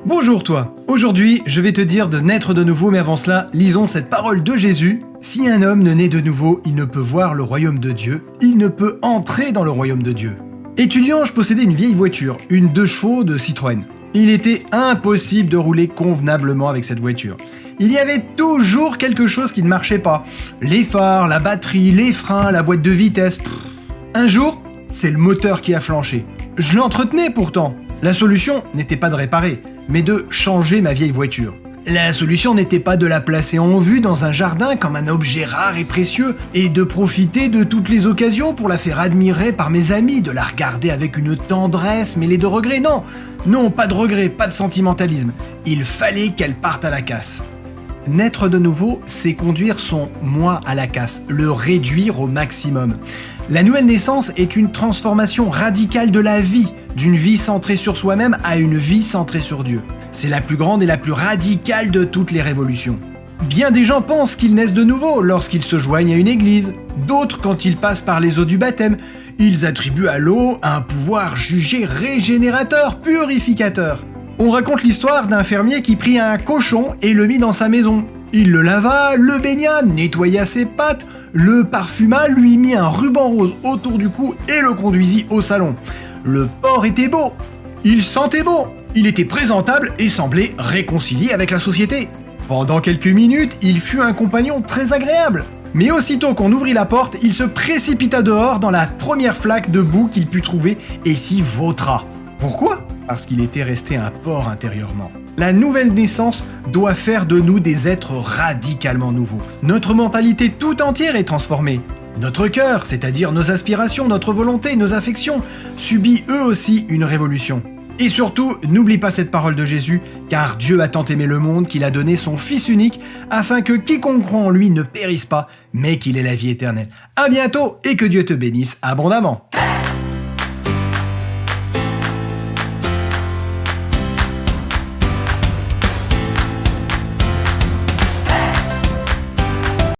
Bonjour toi. Aujourd'hui, je vais te dire de naître de nouveau, mais avant cela, lisons cette parole de Jésus. Si un homme ne naît de nouveau, il ne peut voir le royaume de Dieu, il ne peut entrer dans le royaume de Dieu. Étudiant, je possédais une vieille voiture, une 2 chevaux de Citroën. Il était impossible de rouler convenablement avec cette voiture. Il y avait toujours quelque chose qui ne marchait pas. Les phares, la batterie, les freins, la boîte de vitesse. Un jour, c'est le moteur qui a flanché. Je l'entretenais pourtant. La solution n'était pas de réparer, mais de changer ma vieille voiture. La solution n'était pas de la placer en vue dans un jardin comme un objet rare et précieux, et de profiter de toutes les occasions pour la faire admirer par mes amis, de la regarder avec une tendresse mêlée de regrets. Non, pas de regrets, pas de sentimentalisme. Il fallait qu'elle parte à la casse. Naître de nouveau, c'est conduire son moi à la casse, le réduire au maximum. La nouvelle naissance est une transformation radicale de la vie, d'une vie centrée sur soi-même à une vie centrée sur Dieu. C'est la plus grande et la plus radicale de toutes les révolutions. Bien des gens pensent qu'ils naissent de nouveau lorsqu'ils se joignent à une église, d'autres quand ils passent par les eaux du baptême. Ils attribuent à l'eau un pouvoir jugé régénérateur, purificateur. On raconte l'histoire d'un fermier qui prit un cochon et le mit dans sa maison. Il le lava, le baigna, nettoya ses pattes, le parfuma, lui mit un ruban rose autour du cou et le conduisit au salon. Le porc était beau, il sentait bon, il était présentable et semblait réconcilié avec la société. Pendant quelques minutes, il fut un compagnon très agréable. Mais aussitôt qu'on ouvrit la porte, il se précipita dehors dans la première flaque de boue qu'il put trouver et s'y vautra. Pourquoi ? Parce qu'il était resté un porc intérieurement. La nouvelle naissance doit faire de nous des êtres radicalement nouveaux. Notre mentalité tout entière est transformée. Notre cœur, c'est-à-dire nos aspirations, notre volonté, nos affections, subit eux aussi une révolution. Et surtout, n'oublie pas cette parole de Jésus, car Dieu a tant aimé le monde qu'il a donné son Fils unique, afin que quiconque croit en lui ne périsse pas, mais qu'il ait la vie éternelle. À bientôt et que Dieu te bénisse abondamment.